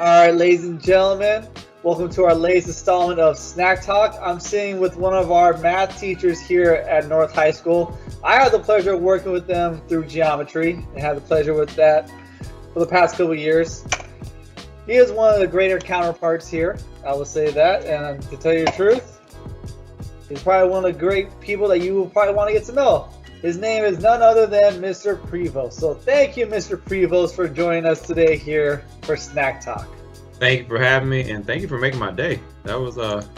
All right, ladies and gentlemen, welcome to our latest installment of Snack Talk. I'm sitting with one of our math teachers here at North High School. I had the pleasure of working with them through geometry and had the pleasure with that for the past couple of years. He is one of the greater counterparts here, I will say that, and to tell you the truth, he's probably one of the great people that you will probably want to get to know. His name is none other than Mr. Prevost. So thank you, Mr. Prevost, for joining us today here for Snack Talk. Thank you for having me, and thank you for making my day. That was a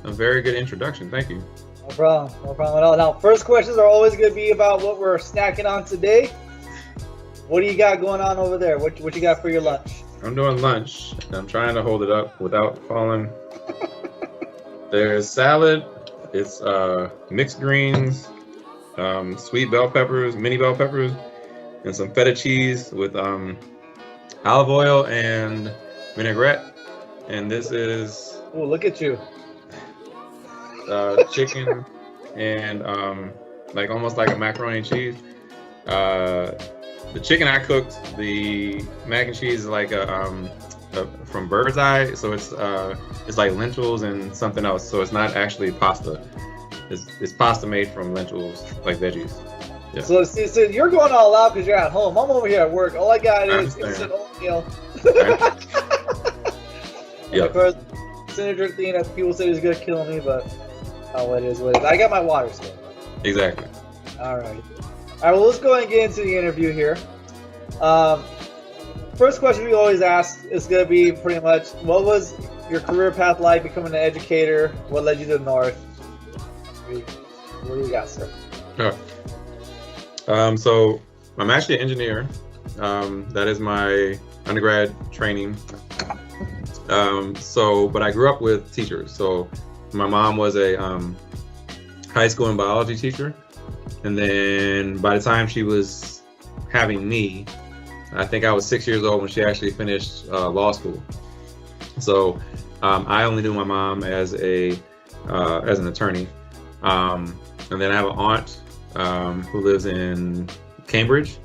very good introduction. Thank you. No problem at all. Now, first questions are always going to be about what we're snacking on today. What do you got going on over there? What you got for your lunch? I'm doing lunch. I'm trying to hold it up without falling. There's salad. It's mixed greens, sweet bell peppers, mini bell peppers, and some feta cheese with olive oil and vinaigrette. And this is look at you. Chicken and like almost like a macaroni and cheese. The chicken I cooked. The mac and cheese is like from Bird's Eye, so it's like lentils and something else. So it's not actually pasta. It's pasta made from lentils, like veggies. Yeah. So you're going all out because you're at home. I'm over here at work. All I got is instant oatmeal. Yeah. Of course, Senator thing that people say is gonna kill me, but what it is. I got my water still. Exactly. All right. Well, let's go ahead and get into the interview here. First question we always ask is going to be pretty much, what was your career path like becoming an educator? What led you to the North? What do you got, sir? Sure. So I'm actually an engineer. That is my undergrad training. But I grew up with teachers. So my mom was a high school and biology teacher. And then by the time she was having me, I think I was 6 years old when she actually finished law school. So I only knew my mom as an attorney. And then I have an aunt who lives in Cambridge.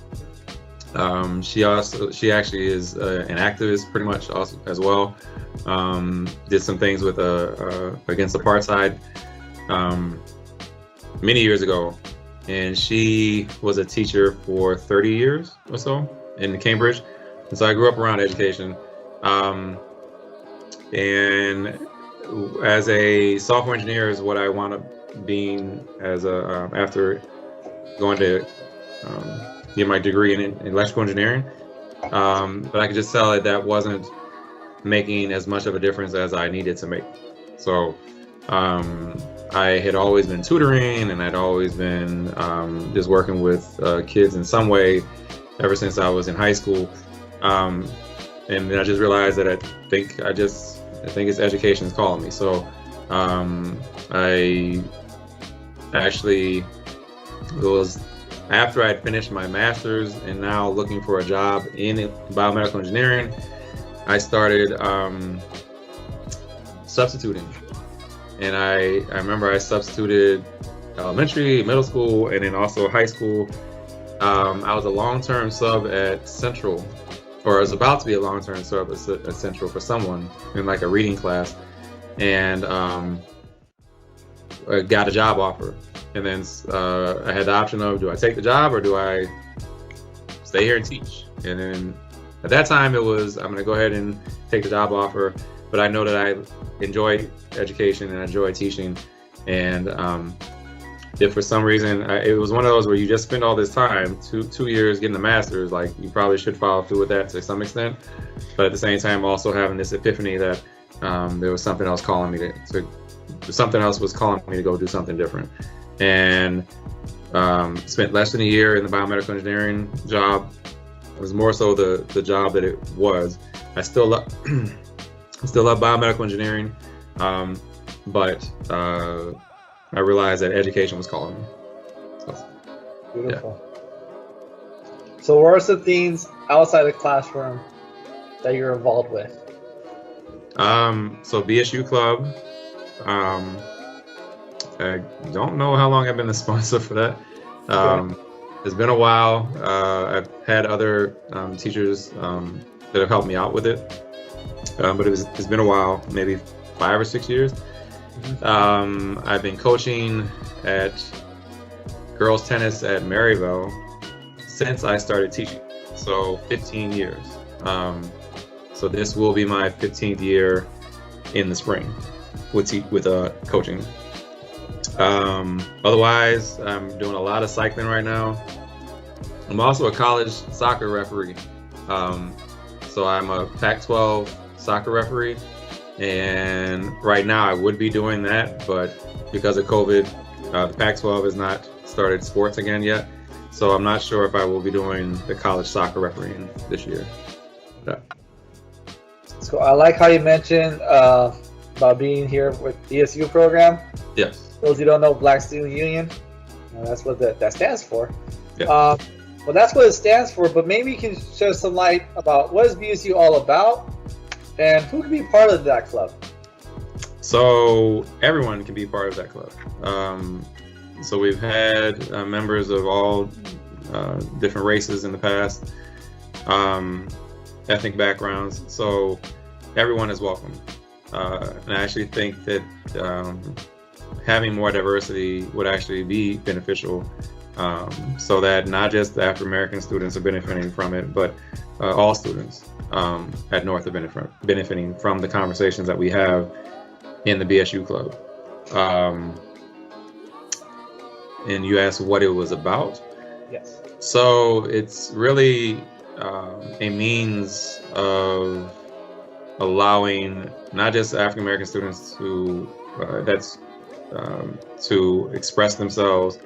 She actually is an activist pretty much also, as well. Did some things with against apartheid many years ago. And she was a teacher for 30 years or so in Cambridge. And so I grew up around education. And as a software engineer is what I wound up being as after going to get my degree in electrical engineering. But I could just tell that wasn't making as much of a difference as I needed to make. So I had always been tutoring, and I'd always been just working with kids in some way ever since I was in high school. And then I just realized that I think it's education is calling me. So I actually, it was after I'd finished my master's and now looking for a job in biomedical engineering, I started substituting. And I remember I substituted elementary, middle school, and then also high school. I was a long-term sub at Central, or I was about to be a long-term sub at Central for someone in like a reading class, and I got a job offer. And then I had the option of, do I take the job or do I stay here and teach? And then at that time it was, I'm gonna go ahead and take the job offer, but I know that I enjoy education and I enjoy teaching. And if for some reason, it was one of those where you just spend all this time, two years getting a master's, like you probably should follow through with that to some extent. But at the same time, also having this epiphany that there was something else calling me something else was calling me to go do something different. And spent less than a year in the biomedical engineering job. It was more so the job that it was. I still love biomedical engineering, but I realized that education was calling me. So, beautiful. Yeah. So what are some things outside the classroom that you're involved with? So BSU Club. I don't know how long I've been the sponsor for that. Okay. It's been a while. I've had other teachers that have helped me out with it. but it's been a while, maybe 5 or 6 years. I've been coaching at girls tennis at Maryville since I started teaching, so 15 years. So this will be my 15th year in the spring with coaching. Otherwise, I'm doing a lot of cycling right now. I'm also a college soccer referee. So I'm a Pac-12 soccer referee, and right now I would be doing that, but because of COVID, the Pac-12 has not started sports again yet. So I'm not sure if I will be doing the college soccer refereeing this year. Yeah. So I like how you mentioned about being here with BSU program. Yes. Those who don't know, Black Student Union, that's what that stands for. Yeah. Well, that's what it stands for, but maybe you can shed some light about what is BSU all about and who can be part of that club. So everyone can be part of that club. So we've had members of all different races in the past, ethnic backgrounds. So everyone is welcome. And I actually think that having more diversity would actually be beneficial, so that not just the African American students are benefiting from it, but all students at North are benefiting from the conversations that we have in the BSU Club. And you asked what it was about. Yes. So it's really a means of allowing not just African American students to to express themselves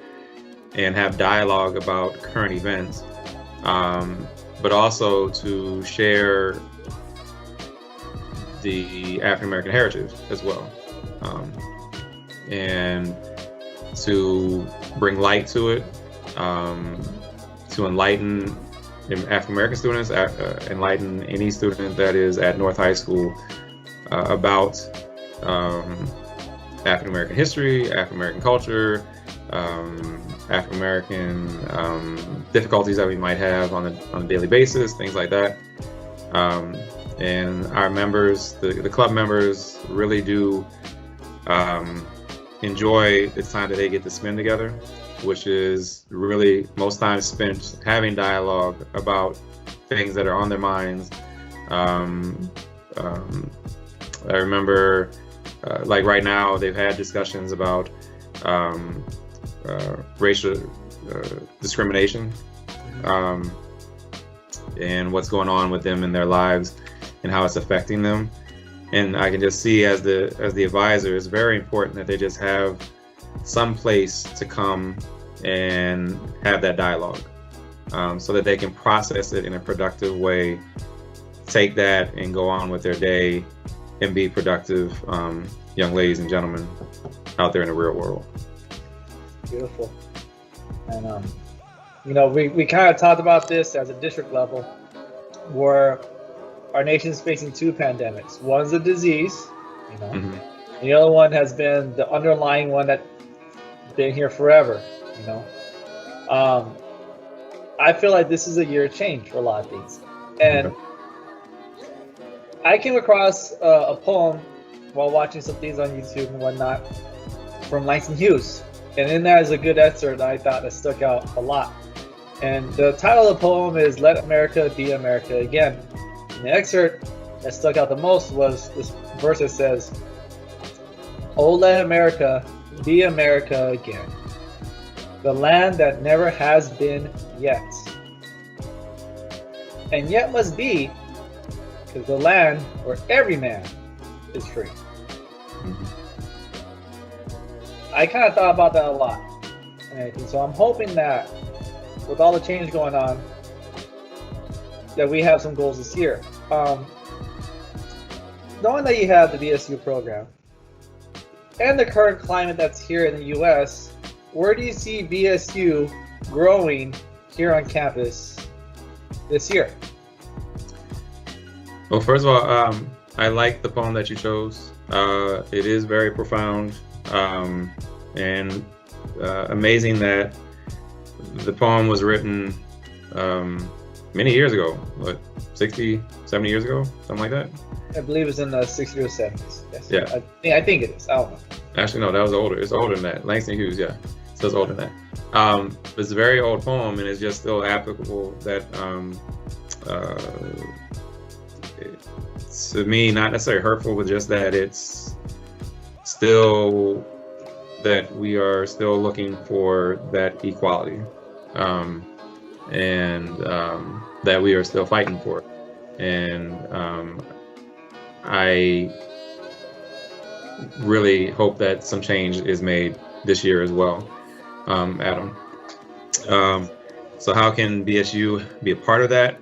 and have dialogue about current events, but also to share the African American heritage as well, and to bring light to it, to enlighten African American students, enlighten any student that is at North High School about African American history, African American culture, African American difficulties that we might have on a daily basis, things like that. And our members, the club members, really do enjoy the time that they get to spend together, which is really most times spent having dialogue about things that are on their minds. I remember, like right now, they've had discussions about racial discrimination, and what's going on with them in their lives and how it's affecting them. And I can just see as the advisor, it's very important that they just have some place to come and have that dialogue, so that they can process it in a productive way, take that and go on with their day and be productive young ladies and gentlemen out there in the real world. Beautiful. And we kind of talked about this as a district level, where our nation is facing two pandemics. One's a disease, and the other one has been the underlying one that's been here forever. I feel like this is a year of change for a lot of things. And I came across a poem while watching some things on YouTube and whatnot from Langston Hughes. And in that is a good excerpt that I thought that stuck out a lot. And the title of the poem is "Let America Be America Again." And the excerpt that stuck out the most was this verse that says, "Oh, let America be America again, the land that never has been yet, and yet must be, because the land where every man is free." I kind of thought about that a lot. And so I'm hoping that with all the change going on, that we have some goals this year. Knowing that you have the BSU program and the current climate that's here in the U.S., where do you see BSU growing here on campus this year? Well, first of all, I like the poem that you chose. It is very profound, and amazing that the poem was written many years ago, what, 60, 70 years ago, something like that. I believe it's in the 60s or 70s. Yes. Yeah. I think it is. I don't know. Actually, no, that was older. It's older than that. Langston Hughes, yeah. So it's older than that. It's a very old poem, and it's just still applicable that, to me, not necessarily hurtful, but just that it's still, that we are still looking for that equality, and that we are still fighting for it. And I really hope that some change is made this year as well, Adam. So how can BSU be a part of that?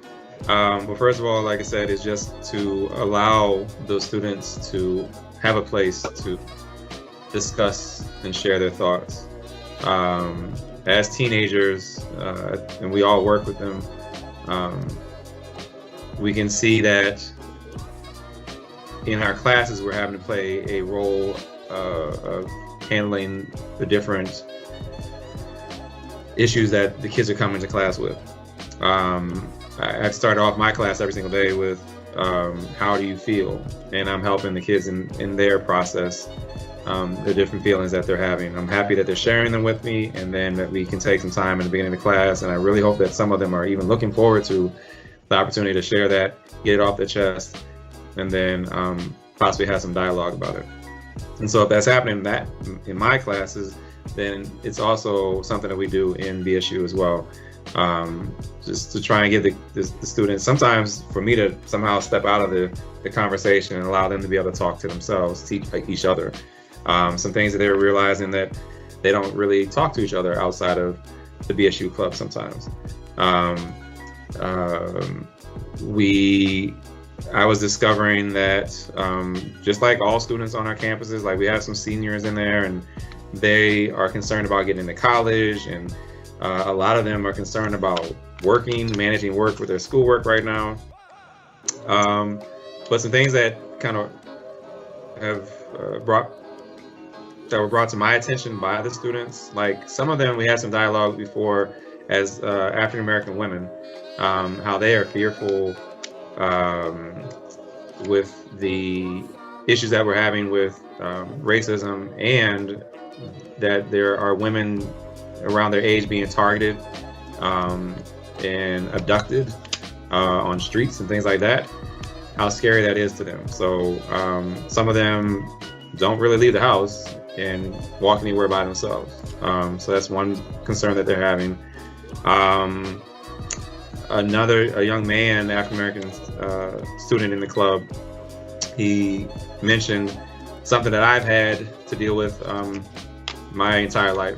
Well, first of all, like I said, is just to allow those students to have a place to discuss and share their thoughts. As teenagers, and we all work with them, we can see that in our classes we're having to play a role of handling the different issues that the kids are coming to class with. I start off my class every single day with how do you feel? And I'm helping the kids in their process, the different feelings that they're having. I'm happy that they're sharing them with me, and then that we can take some time in the beginning of the class. And I really hope that some of them are even looking forward to the opportunity to share that, get it off their chest, and then possibly have some dialogue about it. And so if that's happening in my classes, then it's also something that we do in BSU as well. Just to try and give the students, sometimes for me to somehow step out of the conversation and allow them to be able to talk to themselves, teach each other. Some things that they're realizing that they don't really talk to each other outside of the BSU Club sometimes. I was discovering that just like all students on our campuses, like we have some seniors in there, and they are concerned about getting into college, and a lot of them are concerned about managing work with their schoolwork right now. But some things that kind of were brought to my attention by the students, like some of them, we had some dialogue before as African American women, how they are fearful with the issues that we're having with racism, and that there are women around their age being targeted and abducted on streets and things like that, how scary that is to them. So some of them don't really leave the house and walk anywhere by themselves. So that's one concern that they're having. A young man, African American student in the club, he mentioned something that I've had to deal with my entire life,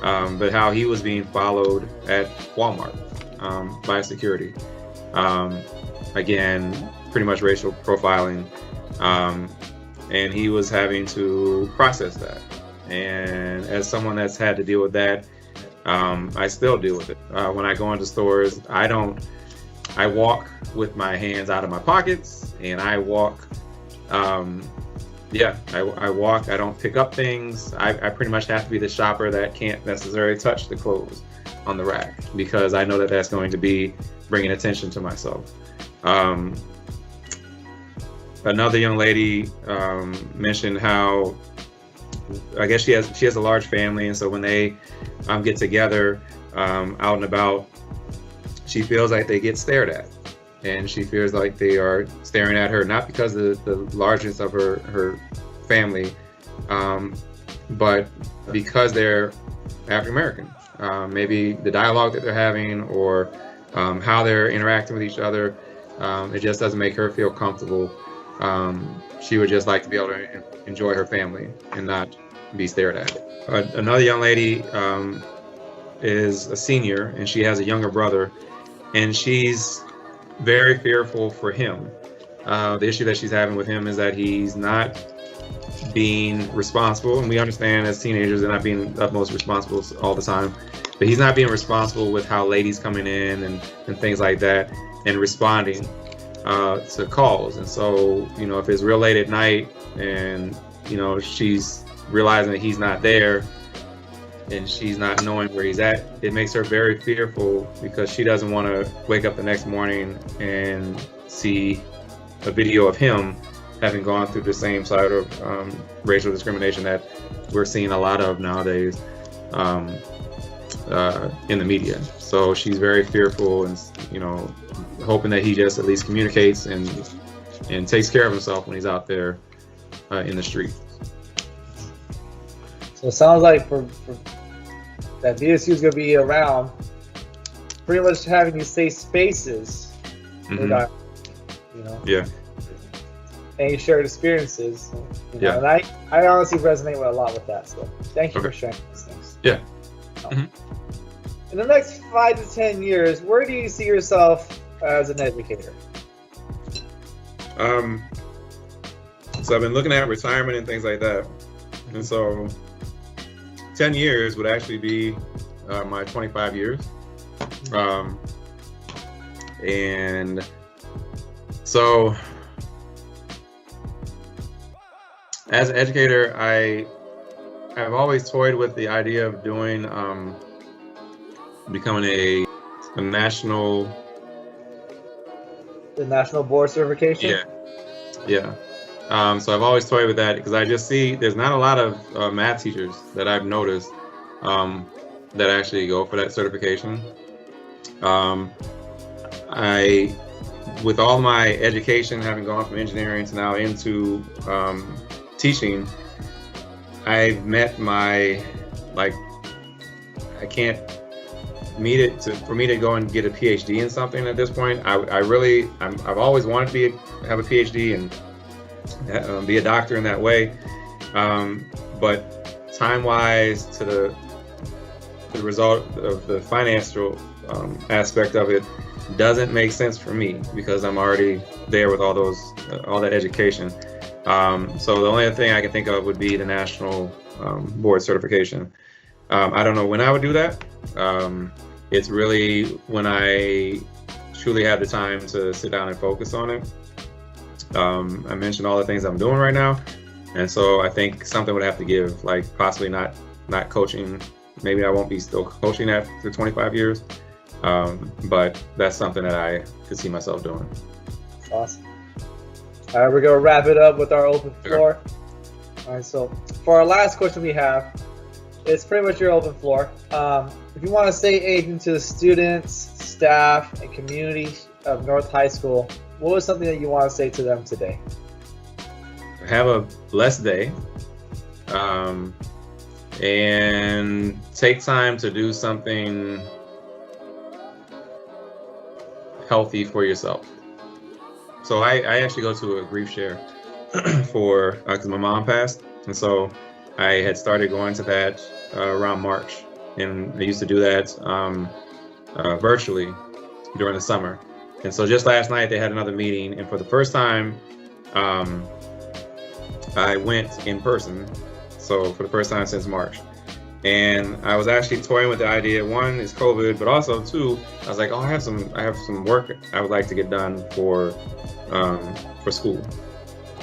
but how he was being followed at Walmart by security. Again, pretty much racial profiling, and he was having to process that. And as someone that's had to deal with that, I still deal with it. When I go into stores, I walk with my hands out of my pockets, and I walk, I walk, I don't pick up things. I pretty much have to be the shopper that can't necessarily touch the clothes on the rack, because I know that that's going to be bringing attention to myself. Another young lady mentioned how, I guess she has a large family, and so when they get together out and about, she feels like they get stared at, and she feels like they are staring at her, not because of the largeness of her family, but because they're African American. Maybe the dialogue that they're having, or how they're interacting with each other, it just doesn't make her feel comfortable. She would just like to be able to enjoy her family and not be stared at. Another young lady is a senior, and she has a younger brother, and she's very fearful for him. The issue that she's having with him is that he's not being responsible, and we understand as teenagers they're not being utmost responsible all the time, but he's not being responsible with how ladies coming in and things like that, and responding to calls. And so, if it's real late at night and she's realizing that he's not there, and she's not knowing where he's at, it makes her very fearful because she doesn't want to wake up the next morning and see a video of him having gone through the same side of racial discrimination that we're seeing a lot of nowadays in the media. So she's very fearful, and hoping that he just at least communicates and takes care of himself when he's out there in the street. So it sounds like for that BSU is going to be around, pretty much having these safe spaces, Yeah. and you shared experiences. Yeah. And I honestly resonate with a lot with that. So thank you for sharing these things. Yeah. In the next 5 to 10 years, where do you see yourself as an educator? So I've been looking at retirement and things like that, and so 10 years would actually be my 25 years. And so as an educator, I've always toyed with the idea of doing becoming a national, the national board certification. Yeah. So I've always toyed with that because I just see there's not a lot of math teachers that I've noticed that actually go for that certification. With all my education, having gone from engineering to now into teaching, I've met my, I can't meet it for me to go and get a PhD in something at this point. I've always wanted to have a PhD and be a doctor in that way, but time-wise, to the result of the financial aspect of it doesn't make sense for me because I'm already there with all that education. So the only thing I can think of would be the national board certification. I don't know when I would do that. It's really when I truly have the time to sit down and focus on it. I mentioned all the things I'm doing right now, and so I think something would have to give, like possibly not coaching. Maybe I won't be still coaching after 25 years, but that's something that I could see myself doing. Awesome. All right, we're going to wrap it up with our open floor. All right, so for our last question we have, it's pretty much your open floor. If you want to say anything to the students, staff, and community of North High School, what was something that you want to say to them today? Have a blessed day, and take time to do something healthy for yourself. So I actually go to a grief share because my mom passed, and so I had started going to that around March, and I used to do that virtually during the summer. And so just last night they had another meeting, and for the first time I went in person, so for the first time since March. And I was actually toying with the idea, one is COVID, but also two, I was like, I have some work I would like to get done for school.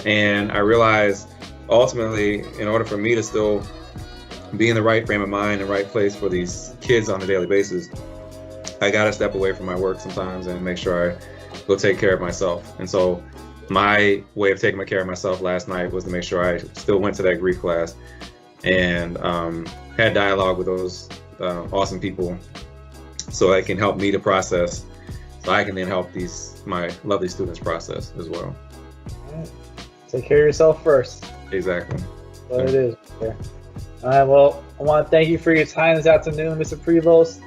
And I realized ultimately, in order for me to still be in the right frame of mind and right place for these kids on a daily basis, I gotta step away from my work sometimes and make sure I go take care of myself. And so my way of taking care of myself last night was to make sure I still went to that grief class and had dialogue with those awesome people, so it can help me to process, so I can then help my lovely students process as well. All right. Take care of yourself first. Exactly. What it is. Yeah. All right. Well, I want to thank you for your time this afternoon, Mr. Prevost.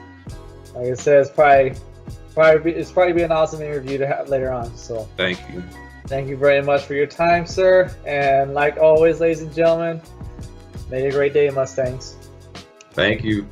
Like I said, it's probably be an awesome interview to have later on. So thank you. Thank you very much for your time, sir. And like always, ladies and gentlemen, make it a great day, Mustangs. Thank you.